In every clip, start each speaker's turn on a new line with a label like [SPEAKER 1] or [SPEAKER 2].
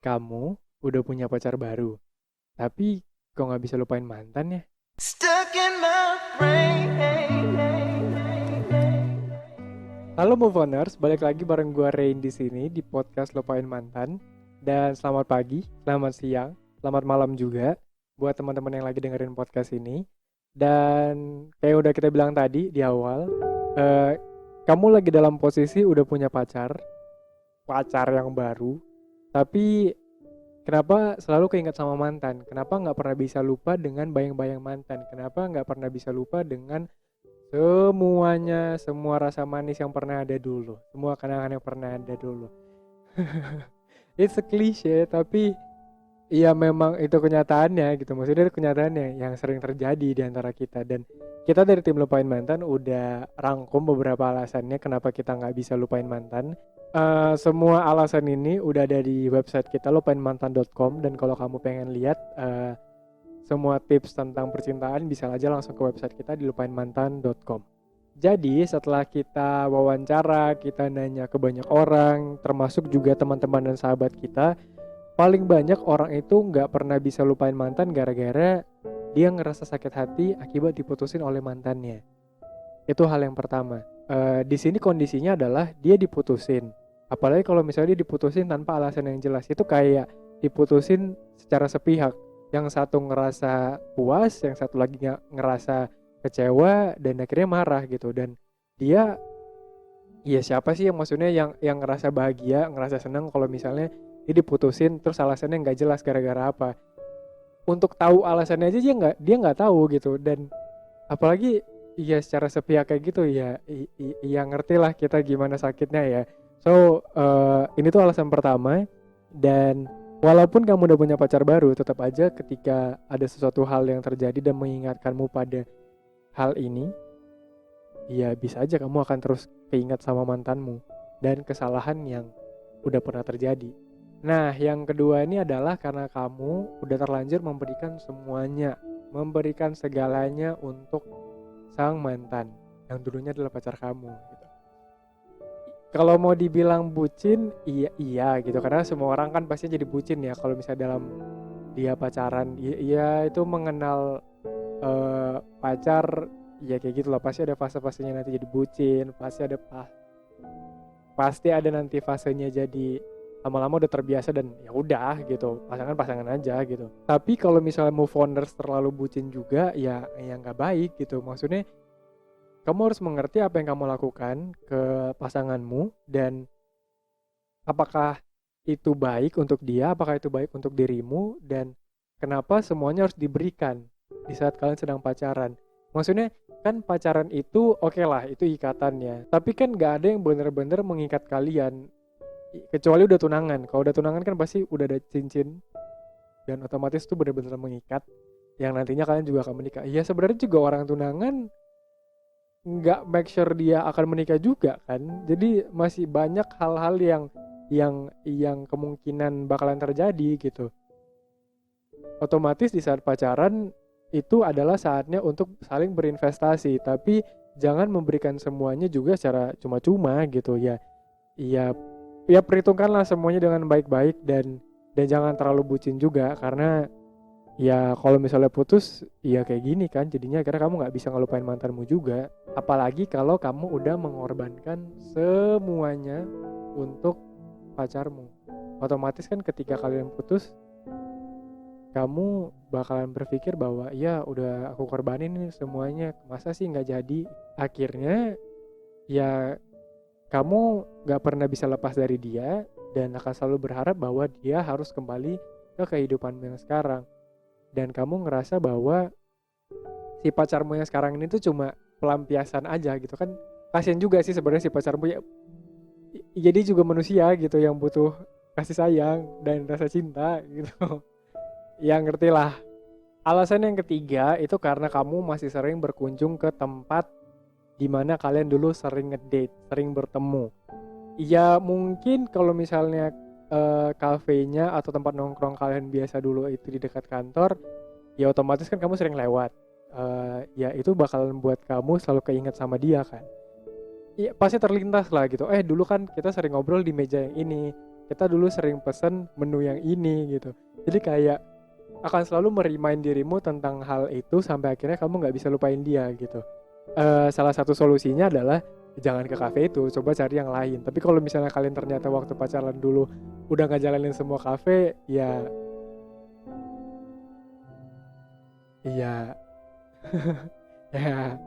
[SPEAKER 1] Kamu udah punya pacar baru, tapi kok nggak bisa lupain mantan ya?
[SPEAKER 2] Stuck in my brain.
[SPEAKER 1] Halo Moveoners, balik lagi bareng gua Rain di sini di podcast Lupain Mantan. Dan selamat pagi, selamat siang, selamat malam juga buat teman-teman yang lagi dengerin podcast ini. Dan kayak udah kita bilang tadi di awal, eh, kamu lagi dalam posisi udah punya pacar, pacar yang baru, tapi kenapa selalu keinget sama mantan? Kenapa nggak pernah bisa lupa dengan bayang-bayang mantan? Kenapa nggak pernah bisa lupa dengan semuanya, semua rasa manis yang pernah ada dulu, semua kenangan yang pernah ada dulu? It's a cliche, tapi iya memang itu kenyataannya gitu. Maksudnya itu kenyataannya yang sering terjadi di antara kita. Dan kita dari tim Lupain Mantan udah rangkum beberapa alasannya kenapa kita nggak bisa lupain mantan. Semua alasan ini udah ada di website kita lupainmantan.com. Dan kalau kamu pengen lihat semua tips tentang percintaan, bisa aja langsung ke website kita di lupainmantan.com. Jadi setelah kita wawancara, kita nanya ke banyak orang, termasuk juga teman-teman dan sahabat kita, paling banyak orang itu nggak pernah bisa lupain mantan gara-gara dia ngerasa sakit hati akibat diputusin oleh mantannya. Itu hal yang pertama. Di sini kondisinya adalah dia diputusin. Apalagi kalau misalnya dia diputusin tanpa alasan yang jelas, itu kayak diputusin secara sepihak. Yang satu ngerasa puas, yang satu lagi ngerasa kecewa dan akhirnya marah gitu. Dan dia, ya siapa sih yang maksudnya yang ngerasa bahagia, ngerasa senang kalau misalnya dia diputusin terus alasannya nggak jelas gara-gara apa. Untuk tahu alasannya aja dia nggak tahu gitu. Dan apalagi ya secara sepihak kayak gitu ya, ya ngerti lah kita gimana sakitnya ya. So ini tuh alasan pertama. Dan walaupun kamu udah punya pacar baru, tetap aja ketika ada sesuatu hal yang terjadi dan mengingatkanmu pada hal ini, ya bisa aja kamu akan terus keingat sama mantanmu dan kesalahan yang udah pernah terjadi. Nah, yang kedua ini adalah karena kamu udah terlanjur memberikan semuanya, memberikan segalanya untuk sang mantan yang dulunya adalah pacar kamu gitu. Kalau mau dibilang bucin, iya gitu, karena semua orang kan pasti jadi bucin ya kalau misalnya dalam dia pacaran. Iya itu mengenal pacar, ya kayak gitu lah, pasti ada fase-fasenya nanti jadi bucin, pasti ada nanti fasenya jadi lama-lama udah terbiasa dan ya udah gitu, pasangan aja gitu. Tapi kalau misalnya move oners terlalu bucin juga, ya nggak baik gitu. Maksudnya kamu harus mengerti apa yang kamu lakukan ke pasanganmu dan apakah itu baik untuk dia, apakah itu baik untuk dirimu, dan kenapa semuanya harus diberikan di saat kalian sedang pacaran. Maksudnya kan pacaran itu oke lah, itu ikatannya, tapi kan gak ada yang bener-bener mengikat kalian kecuali udah tunangan. Kalau udah tunangan kan pasti udah ada cincin dan otomatis itu bener-bener mengikat yang nantinya kalian juga akan menikah. Ya sebenarnya juga orang tunangan nggak make sure dia akan menikah juga kan. Jadi masih banyak hal-hal yang kemungkinan bakalan terjadi gitu. Otomatis di saat pacaran itu adalah saatnya untuk saling berinvestasi, tapi jangan memberikan semuanya juga secara cuma-cuma gitu ya. Iya, ya perhitungkanlah semuanya dengan baik-baik dan jangan terlalu bucin juga karena ya kalau misalnya putus ya kayak gini kan jadinya karena kamu nggak bisa ngelupain mantanmu juga. Apalagi kalau kamu udah mengorbankan semuanya untuk pacarmu, otomatis kan ketika kalian putus kamu bakalan berpikir bahwa ya udah aku korbanin nih semuanya, masa sih nggak jadi. Akhirnya ya kamu nggak pernah bisa lepas dari dia dan akan selalu berharap bahwa dia harus kembali ke kehidupanmu yang sekarang. Dan kamu ngerasa bahwa si pacarmu yang sekarang ini tuh cuma pelampiasan aja gitu kan. Kasian juga sih sebenarnya si pacarmu ya, jadi juga manusia gitu yang butuh kasih sayang dan rasa cinta gitu. Ya ngerti lah. Alasan yang ketiga itu karena kamu masih sering berkunjung ke tempat di mana kalian dulu sering ngedate, sering bertemu. Ya mungkin kalau misalnya kafenya atau tempat nongkrong kalian biasa dulu itu di dekat kantor, ya otomatis kan kamu sering lewat. Ya itu bakalan buat kamu selalu keinget sama dia kan. Iya pasti terlintas lah gitu. Dulu kan kita sering ngobrol di meja yang ini. kita dulu sering pesen menu yang ini gitu. Jadi kayak akan selalu merimain dirimu tentang hal itu sampai akhirnya kamu nggak bisa lupain dia gitu. Salah satu solusinya adalah jangan ke kafe itu, coba cari yang lain. Tapi kalau misalnya kalian ternyata waktu pacaran dulu udah ngejalanin semua kafe, ya iya ya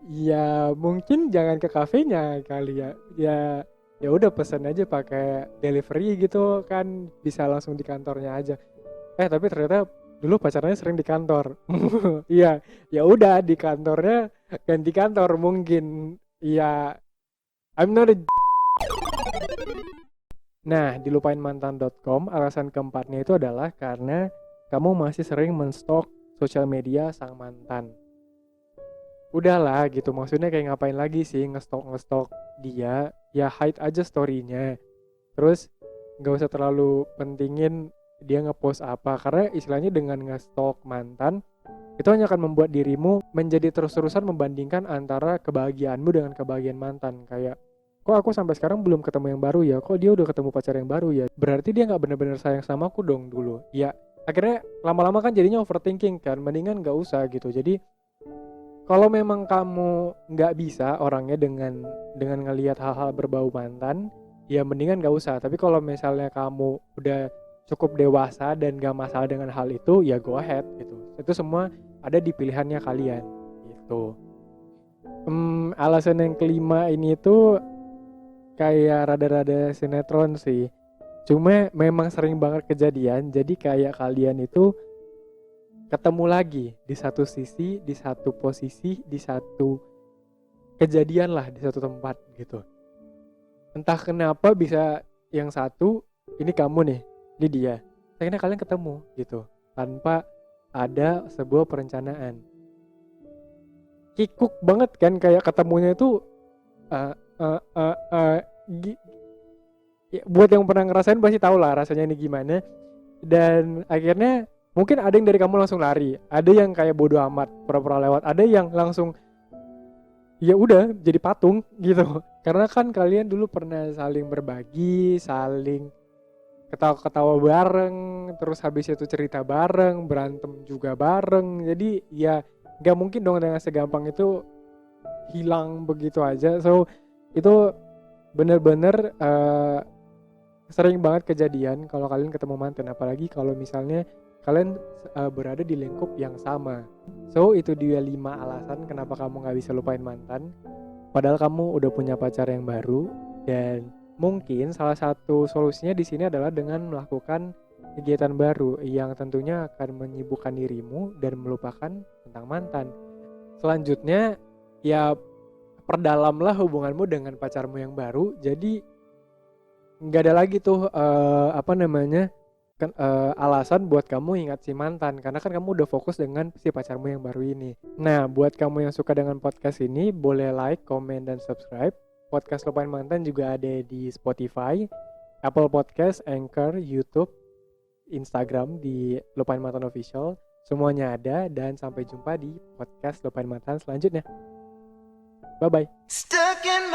[SPEAKER 1] ya mungkin jangan ke kafenya kali ya. Ya udah pesen aja pakai delivery gitu kan, bisa langsung di kantornya aja. Tapi ternyata dulu pacarnya sering di kantor. Iya, ya udah di kantornya ganti kantor mungkin. Iya, I'm not a. Nah, di lupainmantan.com alasan keempatnya itu adalah karena kamu masih sering menstok sosial media sang mantan. Udahlah gitu, maksudnya kayak ngapain lagi sih ngestok dia, ya hide aja story-nya. Terus nggak usah terlalu pentingin dia ngepost apa, karena istilahnya dengan ngestok mantan itu hanya akan membuat dirimu menjadi terus-terusan membandingkan antara kebahagiaanmu dengan kebahagiaan mantan. Kayak, kok aku sampai sekarang belum ketemu yang baru ya, kok dia udah ketemu pacar yang baru ya, berarti dia nggak benar-benar sayang sama aku dong dulu ya. Akhirnya lama-lama kan jadinya overthinking kan, mendingan nggak usah gitu. Jadi kalau memang kamu nggak bisa orangnya dengan ngelihat hal-hal berbau mantan, ya mendingan nggak usah. Tapi kalau misalnya kamu udah cukup dewasa dan gak masalah dengan hal itu, ya go ahead gitu. Itu semua ada di pilihannya kalian gitu. Alasan yang kelima ini tuh kayak rada-rada sinetron sih. Cuma memang sering banget kejadian. Jadi kayak kalian itu ketemu lagi di satu sisi, di satu posisi, di satu kejadian lah, di satu tempat gitu. Entah kenapa bisa yang satu ini kamu nih, ini dia. Akhirnya kalian ketemu gitu tanpa ada sebuah perencanaan. Kikuk banget kan kayak ketemunya itu ya, buat yang pernah ngerasain pasti tahu lah rasanya ini gimana. Dan akhirnya mungkin ada yang dari kamu langsung lari, ada yang kayak bodo amat pura-pura lewat, ada yang langsung ya udah jadi patung gitu. Karena kan kalian dulu pernah saling berbagi, saling ketawa-ketawa bareng, terus habis itu cerita bareng, berantem juga bareng. Jadi ya gak mungkin dong dengan segampang itu hilang begitu aja. So itu bener-bener sering banget kejadian kalau kalian ketemu mantan. Apalagi kalau misalnya kalian berada di lingkup yang sama. So itu dia 5 alasan kenapa kamu gak bisa lupain mantan padahal kamu udah punya pacar yang baru. Dan mungkin salah satu solusinya di sini adalah dengan melakukan kegiatan baru yang tentunya akan menyibukkan dirimu dan melupakan tentang mantan. Selanjutnya ya perdalamlah hubunganmu dengan pacarmu yang baru. Jadi nggak ada lagi tuh alasan buat kamu ingat si mantan, karena kan kamu udah fokus dengan si pacarmu yang baru ini. Nah, buat kamu yang suka dengan podcast ini, boleh like, comment, dan subscribe. Podcast Lupain Mantan juga ada di Spotify, Apple Podcast, Anchor, YouTube, Instagram di Lupain Mantan Official. Semuanya ada, dan sampai jumpa di podcast Lupain Mantan selanjutnya. Bye-bye.
[SPEAKER 2] Stuck in